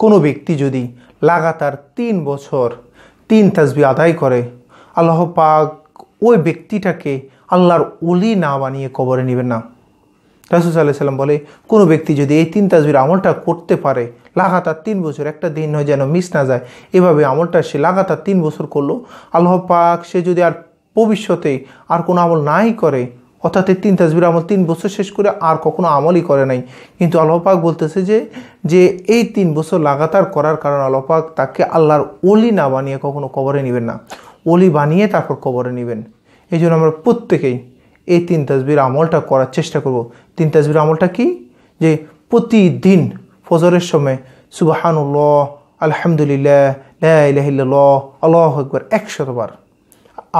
কোনো ব্যক্তি যদি লাগাতার 3 বছর 3 তাসবিহ আদায় করে, আল্লাহ পাক ওই ব্যক্তিটাকে আল্লাহর ওলি না বানিয়ে কবরে নেবেন না। রাসূল সাল্লাল্লাহু আলাইহি সাল্লাম বলে, কোনো ব্যক্তি যদি এই 3 তাসবিহর আমলটা করতে পারে লাগাতার 3 বছর, একটা দিন হয় যেন মিস না যায়, এভাবে আমলটা সে লাগাতার 3 বছর করলো, আল্লাহ পাক সে যদি আর ভবিষ্যতে আর কোনো আমল নাই করে, অর্থাৎ এই 3 তাসবিহর আমল 3 বছর শেষ করে আর কখনো আমলই করে নাই, কিন্তু আল্লাহ পাক বলতেছে যে এই 3 বছর লাগাতার করার কারণে আল্লাহ পাক তাকে আল্লাহর ওলি না বানিয়ে কখনো কবরে নেবেন না, ওলি বানিয়ে তারপর কবরে নেবেন। এই জন্য আমরা প্রত্যেকেই এই 3 তাসবিহর আমলটা করার চেষ্টা করব। 3 তাসবিহর আমলটা কি? যে প্রতিদিন ফজরের সময় সুবহানাল্লাহ, আলহামদুলিল্লাহ, লা ইলাহা ইল্লাল্লাহ, আল্লাহু আকবার 100 বার,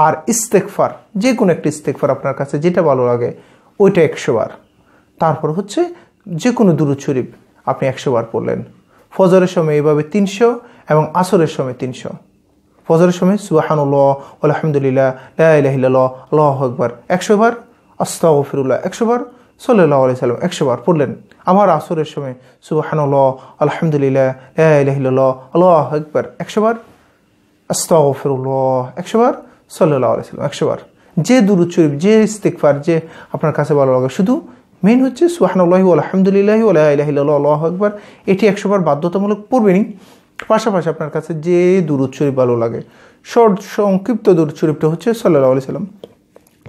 আর ইস্তেগফার, যে কোনো একটা ইস্তেগফার আপনার কাছে যেটা ভালো লাগে ওইটা 100 বার। তারপর হচ্ছে যে কোনো দুরূদ শরীফ আপনি 100 বার পড়লেন। ফজরের সময় এইভাবে 300 এবং আসরের সময় 300। ফজরের সময় সুবহানাল্লাহ, আলহামদুলিল্লাহ, লা ইলাহা ইল্লাল্লাহ, আল্লাহু আকবার 100 বার, আস্তাগফিরুল্লাহ 100 বার, সাল্লাল্লাহু আলাইহি সাল্লাম 100 বার পড়লেন। আবার আসরের সময় সুবহানাল্লাহ, আলহামদুলিল্লাহ, লা ইলাহা ইল্লাল্লাহ, আল্লাহু আকবার 100 বার, আস্তাগফিরুল্লাহ 100 বার, সাল্লাল্লাহু আলাইহি সাল্লাম 100 বার। যে দুরূদ শরীফ, যে ইস্তিগফার যে আপনার কাছে ভালো লাগে, শুধু মেন হচ্ছে সুবহানাল্লাহি ওয়া আলহামদুলিল্লাহি ওয়া লা ইলাহা ইল্লাল্লাহ, আল্লাহু আকবার, এটি 100 বার বাধ্যতামূলক পড়বেনই। পাশাপাশি আপনার কাছে যে দুরূদ শরীফ ভালো লাগে, শর্ট সংক্ষিপ্ত দুরূদ শরীফটা হচ্ছে সাল্লাল্লাহু আলাইহি সাল্লাম,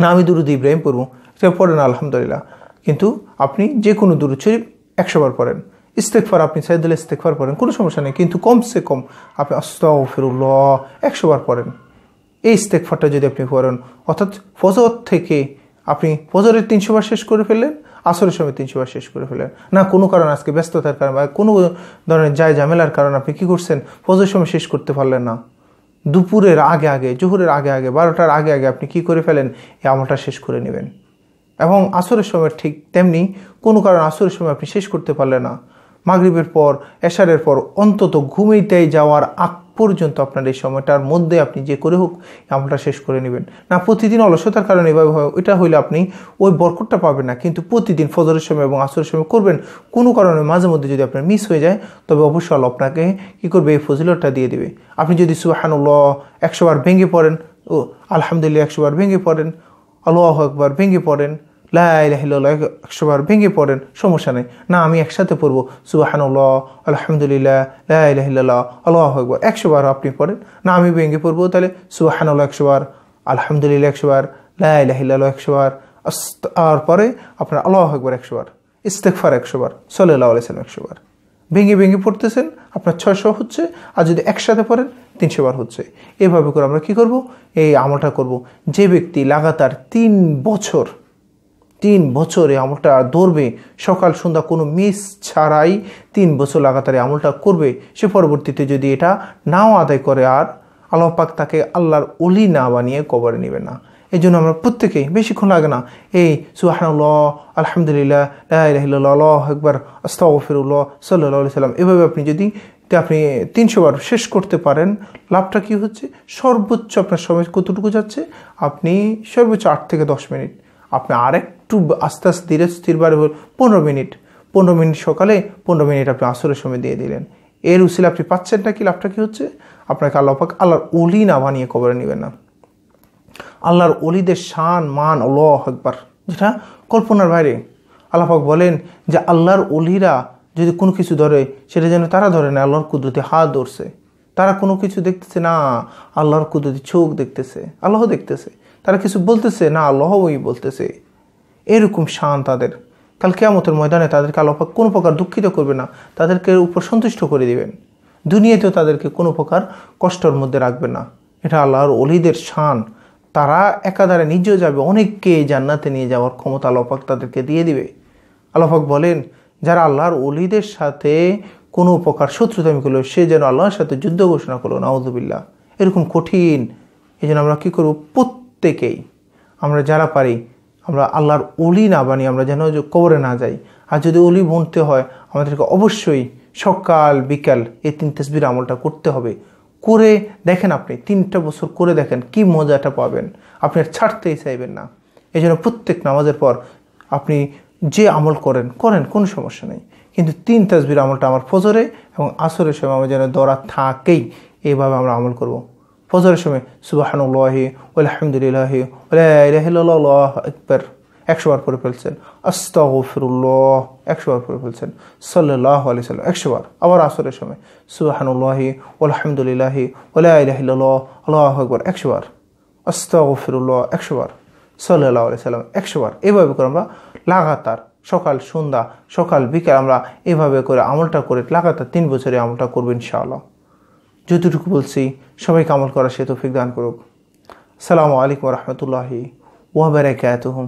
না আমি দুরূদ ইব্রাহিম পড়বো, সেটা পড়েন আলহামদুলিল্লাহ, কিন্তু আপনি যে কোনো দুরূদ শরীফ 100 বার পড়েন। ইস্তেগফার আপনি সাইয়্যিদুল ইস্তেগফার পড়েন, কোনো সমস্যা নেই, কিন্তু কমসে কম আপনি আস্তাগফিরুল্লাহ 100 বার পড়েন। এই ইস্তেগফারটা যদি আপনি পড়েন, অর্থাৎ ফজর থেকে আপনি ফজরের 300 বার শেষ করে ফেললেন, আসরের সময় 300 বার শেষ করে ফেললেন, না কোনো কারণে আজকে ব্যস্ততার কারণে বা কোনো ধরনের ঝামেলার কারণে আপনি কী করছেন, ফজরের সময় শেষ করতে পারলেন না, দুপুরের আগে আগে, জোহরের আগে আগে, 12টার আগে আগে আপনি কী করে ফেলেন, এই আমলটা শেষ করে নেবেন। এবং আসরের সময় ঠিক তেমনি কোনো কারণে আসরের সময় আপনি শেষ করতে পারলেন না, মাগরিবের পর, এশারের পর, অন্তত ঘুমাইতে যাওয়ার আগ পর্যন্ত আপনার এই সময়টার মধ্যে আপনি যে করে হোক আমলটা শেষ করে নেবেন। না প্রতিদিন অলসতার কারণে এভাবে হয়, ওইটা হইলে আপনি ওই বরকতটা পাবেন না, কিন্তু প্রতিদিন ফজরের সময় এবং আসরের সময় করবেন। কোনো কারণে মাঝে মধ্যে যদি আপনার মিস হয়ে যায়, তবে অবশ্যই আল্লাহ আপনাকে কী করবে, এই ফজিলতটা দিয়ে দেবে। আপনি যদি সুবহানাল্লাহ 100 বার ভেঙে পড়েন, ও আলহামদুলিল্লাহ 100 বার ভেঙে পড়েন, আল্লাহু আকবার ভেঙে পড়েন, লা ইলাহা ইল্লাল্লাহ 100 বার ভেঙে পড়েন, সমস্যা নেই, না আমি একসাথে পড়বো সুবহানাল্লাহ, আলহামদুলিল্লাহ, লা ইলাহা ইল্লাল্লাহ, আল্লাহু আকবার 100 বার আপনি পড়েন, না আমি ভেঙে পড়বো, তাহলে সুবহানাল্লাহ 100 বার, আলহামদুলিল্লাহ 100 বার, লা ইলাহা ইল্লাল্লাহ 100 বার, আর পরে আপনার আল্লাহু আকবার 100 বার, ইস্তেগফার 100 বার, সাল্লাল্লাহু আলাইহি সাল্লাম 100 বার। ভেঙে ভেঙে পড়তেছেন, আপনার 600 হচ্ছে, আর যদি একসাথে পড়েন 300 বার হচ্ছে। এভাবে করে আমরা কি করব, এই আমলটা করব। যে ব্যক্তি লাগাতার 3 বছর এই আমলটা ধরবে, সকাল সন্ধ্যা কোনো মিস ছাড়াই 3 বছর লাগাতার এই আমলটা করবে, সে পরবর্তীতে যদি এটা নাও আদায় করে, আর আল্লাহ পাক তাকে আল্লাহর ওলি না বানিয়ে কবরে নেবে না। এই জন্য আমরা প্রত্যেকেই, বেশিক্ষণ লাগে না, এই সুবহানাল্লাহ, আলহামদুলিল্লাহ, লা ইলাহা ইল্লাল্লাহ, আল্লাহু আকবার, আস্তাগফিরুল্লাহ, সাল্লাল্লাহু আলাইহি সাল্লাম, এভাবে আপনি যদি 300 বার শেষ করতে পারেন, লাভটা কি হচ্ছে, সর্বোচ্চ আপনার সময় কতটুকু যাচ্ছে, আপনি সর্বোচ্চ 8 থেকে 10 মিনিট, আপনি আরেকটু আস্তে আস্তে ধীরে স্থিরভাবে 15 মিনিট সকালে, 15 মিনিট আপনি আসরের সময় দিয়ে দিলেন। এর উসিলা আপনি পাচ্ছেন না কি, লাভটা কি হচ্ছে, আপনাকে আল্লাহ পাক আল্লাহর ওলি না বানিয়ে কবরে নেবেন না। আল্লাহর ওলিদের শান মান আল্লাহু আকবার, যেটা কল্পনার বাইরে। আল্লাহ পাক বলেন যে আল্লাহর ওলিরা যদি কোনো কিছু ধরে, সেটা যেন তারা ধরে না, আল্লাহর কুদরতি হাত ধরছে। তারা কোনো কিছু দেখতেছে না, আল্লাহর কুদরতি চোখ দেখতেছে, আল্লাহ দেখতেছে। তারা কিছু বলতেছে না, আল্লাহই বলতেছে। এরকম শান তাদের। কাল কিয়ামতের ময়দানে তাদেরকে আল্লাহ পাক কোনো প্রকার দুঃখিত করবে না, তাদেরকে উপর সন্তুষ্ট করে দিবেন। দুনিয়াতেও তাদেরকে কোনো প্রকার কষ্টের মধ্যে রাখবে না। এটা আল্লাহর ওলিদের শান। তারা একাধারে নিজেও যাবে, অনেককে জান্নাতে নিয়ে যাওয়ার ক্ষমতা আল্লাহ পাক তাদেরকে দিয়ে দিবে। আল্লাহ পাক বলেন, যারা আল্লাহর ওলিদের সাথে কোনো প্রকার শত্রুতামি করলো, সে যেন আল্লাহর সাথে যুদ্ধ ঘোষণা করলো, নাউযুবিল্লাহ। এরকম কঠিন। এই জন্য আমরা কী করবো, প্রত্যেকেই আমরা যারা পারি, আমরা আল্লাহর ওলি না বানি, আমরা যেন কবরে না যাই। আর যদি ওলি বনতে হয়, আমাদেরকে অবশ্যই সকাল বিকাল এই 3 তাসবির আমলটা করতে হবে। করে দেখেন, আপনি 3টা বছর করে দেখেন কি মজাটা পাবেন, আপনি আর ছাড়তেই চাইবেন না। এই জন্য প্রত্যেক নামাজের পর আপনি যে আমল করেন, কোনো সমস্যা নেই, কিন্তু 3 তাসবির আমলটা আমার ফজরে এবং আসরের সময় আমার যেন দৌড়া থাকেই, এইভাবে আমরা আমল করব। ফজরের সময় সুবহানাল্লাহি ওয়ালহামদুলিল্লাহি ওয়া লা ইলাহা ইল্লাল্লাহ আল্লাহু আকবার 100 বার পড়ে ফেলছেন, আস্তাগফিরুল্লাহ 100 বার পড়ে ফেলছেন, সাল্লাল্লাহু আলাইহি সাল্লাম 100 বার। আবার আসরের সময় সুবহানাল্লাহি ওয়ালহামদুলিল্লাহি ওয়া লা ইলাহা ইল্লাল্লাহ আল্লাহু আকবার 100 বার, আস্তাগফিরুল্লাহ 100 বার, সাল্লাল্লাহু আলাইহি সাল্লাম 100 বার। এইভাবে করে আমরা লাগাতার সকাল সন্ধ্যা সকাল বিকাল আমরা এইভাবে করে আমলটা করে লাগাতার 3 বছরে আমলটা করবো ইনশাআল্লাহ। যতটুকু বলছি সবাইকে আমল করার সে তৌফিক দান করুক। আসসালামু আলাইকুম ওয়া রাহমাতুল্লাহি ওয়া বারাকাতুহু।